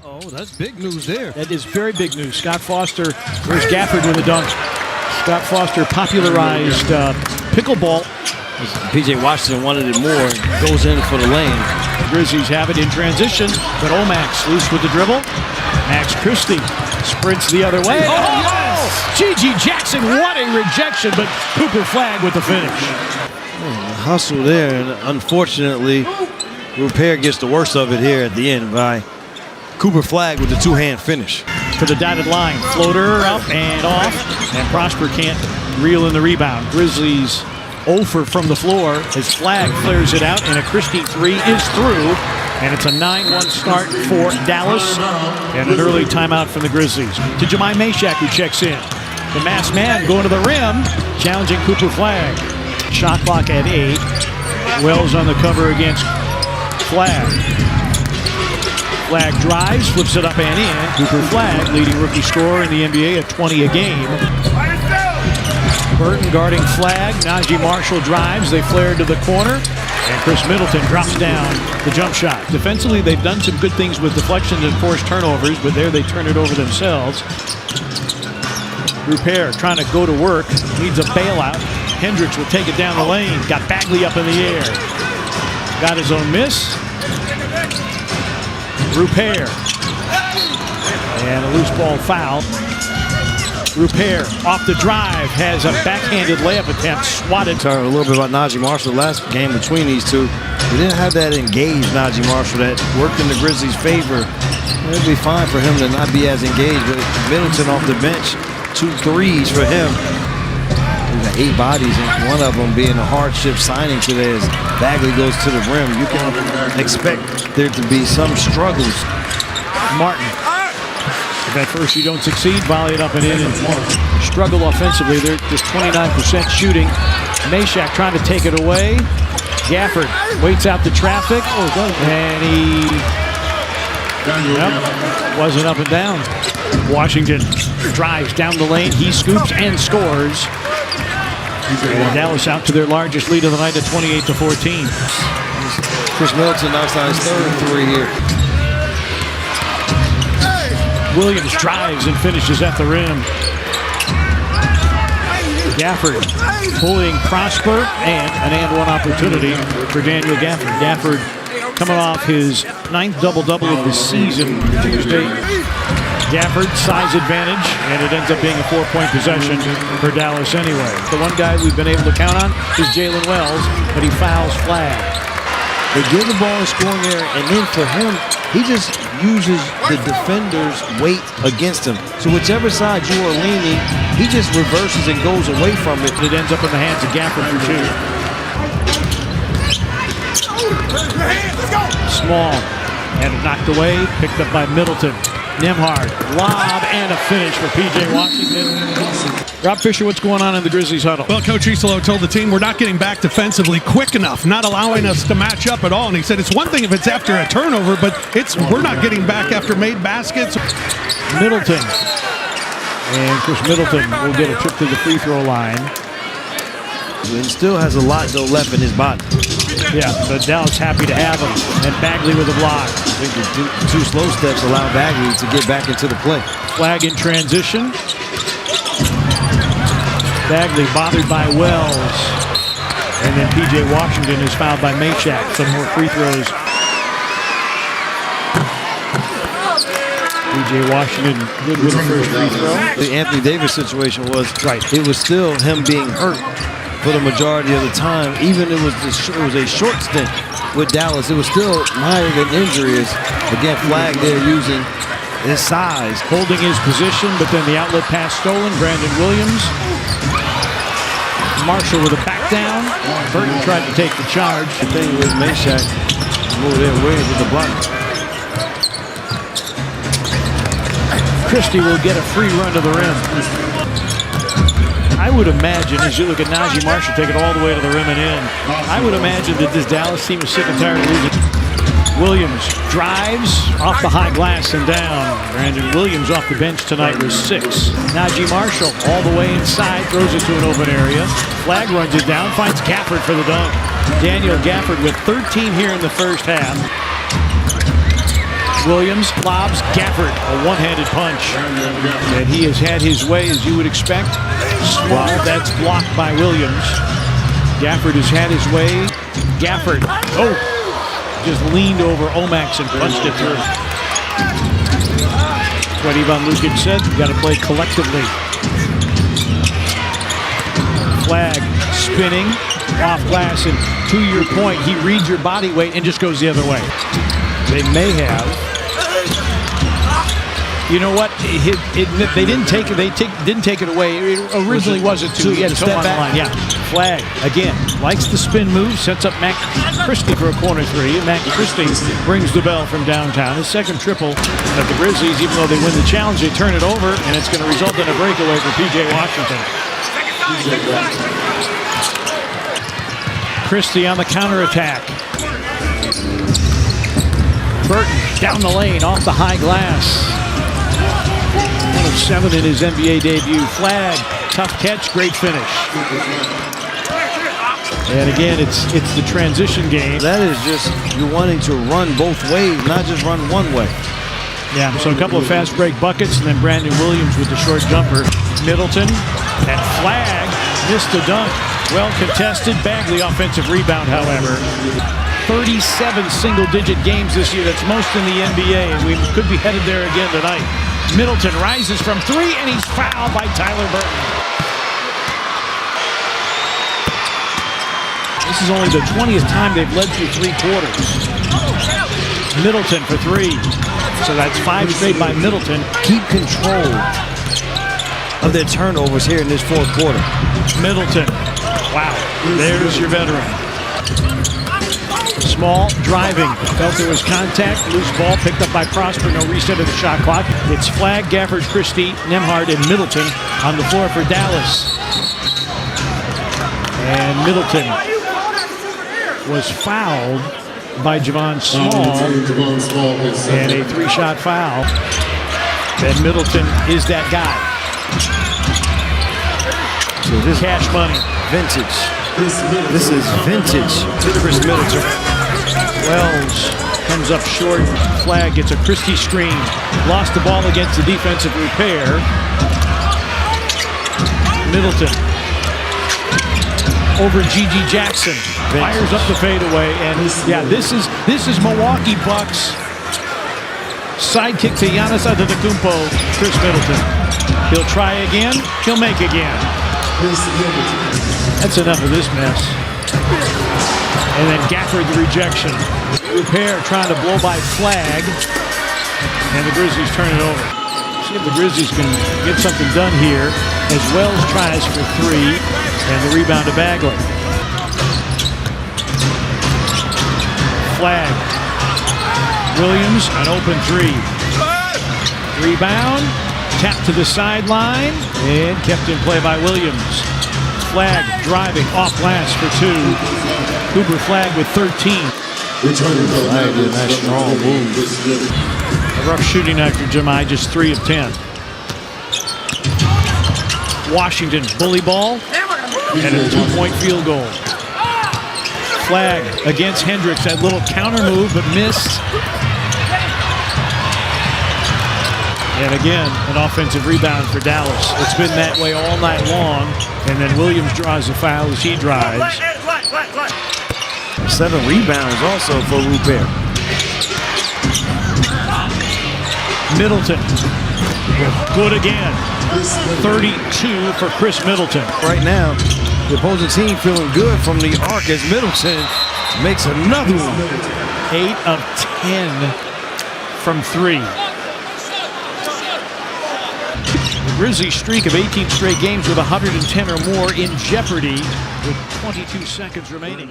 Oh, that's big news there. That is very big news. Scott Foster, there's Gafford with a dunk. Scott Foster popularized pickleball. PJ Washington wanted it more and goes in for the lane. Grizzlies have it in transition, but Omax loose with the dribble. Max Christie sprints the other way. Oh, yes! G.G. Jackson, what a rejection, but Cooper Flagg with the finish. Hustle there, and unfortunately, Repair gets the worst of it here at the end by Cooper Flagg with the two-hand finish. To the dotted line, floater up and off, and Prosper can't reel in the rebound. Grizzlies 0 from the floor as Flagg flares it out, and a Christie three is through, and it's a 9-1 start for Dallas, and an early timeout from the Grizzlies. To Jemai Meshack, who checks in. The masked man going to the rim, challenging Cooper Flagg. Shot clock at 8. Wells on the cover against Flagg. Flagg drives, flips it up and in. Cooper Flagg, leading rookie scorer in the NBA at 20 a game. Burton guarding Flagg. Najee Marshall drives. They flare to the corner. And Khris Middleton drops down the jump shot. Defensively, they've done some good things with deflections and forced turnovers, but there they turn it over themselves. Repair trying to go to work. Needs a bailout. Hendricks will take it down the lane. Got Bagley up in the air. Got his own miss. Repair. And a loose ball foul. Repair off the drive, has a backhanded layup attempt, swatted. Talking a little bit about Najee Marshall last game between these two. We didn't have that engaged Najee Marshall that worked in the Grizzlies' favor. It'd be fine for him to not be as engaged, but Middleton off the bench, 2 threes for him. He's got 8 bodies, and one of them being a hardship signing today as Bagley goes to the rim. You can expect there to be some struggles. Martin. If at first you don't succeed, volley it up and in and struggle offensively. They're just 29% shooting. Meshack trying to take it away. Gafford waits out the traffic. And he wasn't up and down. Washington drives down the lane. He scoops and scores. And Dallas out to their largest lead of the night at 28-14. Khris Middleton knocks down his 3rd three here. Williams drives and finishes at the rim. Gafford pulling Prosper, and an and-one opportunity for Daniel Gafford. Gafford coming off his 9th double-double of the season Tuesday. Gafford, size advantage, and it ends up being a 4-point possession for Dallas anyway. The one guy we've been able to count on is Jalen Wells, but he fouls Flagg. They give the ball and scoring there, and then for him, he just uses the defender's weight against him. So whichever side you are leaning, he just reverses and goes away from it. It ends up in the hands of Gafford for 2. Small, and knocked away, picked up by Middleton. Nembhard, lob, and a finish for P.J. Washington. Rob Fisher, what's going on in the Grizzlies huddle? Well, Coach Isolo told the team we're not getting back defensively quick enough, not allowing us to match up at all. And he said it's one thing if it's after a turnover, but we're not getting back after made baskets. Middleton. And Khris Middleton will get a trip to the free throw line. And still has a lot though left in his body. Yeah, but Dallas happy to have him. And Bagley with a block. I think the two slow steps allow Bagley to get back into the play. Flagg in transition. Bagley bothered by Wells. And then P.J. Washington is fouled by Meshack. Some more free throws. P.J. Washington good with the first free throw. The Anthony Davis situation was it was still him being hurt for the majority of the time. Even it was a short stint with Dallas. It was still mired in injuries. Again, Flagg there using his size. Holding his position, but then the outlet pass stolen. Brandon Williams. Marshall with a back down. Burton tried to take the charge. The thing with Meshack, moved in Williams with the block. Christie will get a free run to the rim. I would imagine, as you look at Najee Marshall take it all the way to the rim and in, I would imagine that this Dallas team is sick and tired of losing. Williams drives off the high glass and down. Brandon Williams off the bench tonight with 6. Najee Marshall all the way inside, throws it to an open area. Flagg runs it down, finds Gafford for the dunk. Daniel Gafford with 13 here in the first half. Williams lobs Gafford, a one-handed punch. And he has had his way, as you would expect. Small, that's blocked by Williams. Gafford has had his way. Gafford, just leaned over Omax and punched it through. What Ivan Lukic said, you got to play collectively. Flagg spinning off glass, and to your point, he reads your body weight and just goes the other way. They may have. You know what? They didn't take it. They didn't take it away. It originally wasn't two. He had to step back. Yeah. Flagg again likes the spin move. Sets up Matt Christie for a corner three. And Matt Christie brings the bell from downtown. His second triple at the Grizzlies. Even though they win the challenge, they turn it over, and it's going to result in a breakaway for PJ Washington. Christie on the counterattack. Burton down the lane off the high glass. 1 of 7 in his NBA debut. Flagg, tough catch, great finish. And again, it's the transition game. That is just you wanting to run both ways, not just run one way. Yeah, so a couple of fast break buckets, and then Brandon Williams with the short jumper. Middleton and Flagg missed the dunk. Well contested. Bagley offensive rebound, however. 37 single-digit games this year. That's most in the NBA, and we could be headed there again tonight. Middleton rises from three, and he's fouled by Tyler Burton. This is only the 20th time they've led through three quarters. Middleton for three. So that's 5 straight by Middleton. Keep control of their turnovers here in this fourth quarter. Middleton. Wow. There's your veteran. Small, driving. Felt there was contact. Loose ball picked up by Prosper. No reset of the shot clock. It's Flagg, Gafford, Christie, Nembhard, and Middleton on the floor for Dallas. And Middleton was fouled by Javon Small. And a 3-shot foul. And Middleton is that guy. So this cash money. Vintage. This is vintage Khris Middleton. Wells comes up short. Flagg gets a Christie screen. Lost the ball against the defensive repair. Middleton over Gigi Jackson. Fires up the fadeaway. And yeah, this is Milwaukee Bucks. Sidekick to Giannis Antetokounmpo. Khris Middleton. He'll try again. He'll make again. That's enough of this mess. And then Gafford the rejection. Repair trying to blow by Flagg. And the Grizzlies turn it over. See if the Grizzlies can get something done here as Wells tries for three. And the rebound to Bagley. Flagg. Williams, an open three. Rebound. Tap to the sideline. And kept in play by Williams. Flagg driving off glass for two. Cooper Flagg with 13. Flagg did a nice strong move. A rough shooting night for Jemai, just 3 of 10. Washington bully ball and a 2-point field goal. Flagg against Hendricks, that little counter move but missed. And again, an offensive rebound for Dallas. It's been that way all night long. And then Williams draws the foul as he drives. 7 rebounds also for Rupert. Middleton. Good again. 32 for Khris Middleton. Right now, the opposing team feeling good from the arc as Middleton makes another one. 8 of 10 from 3. The Grizzlies' streak of 18 straight games with 110 or more in jeopardy with 22 seconds remaining.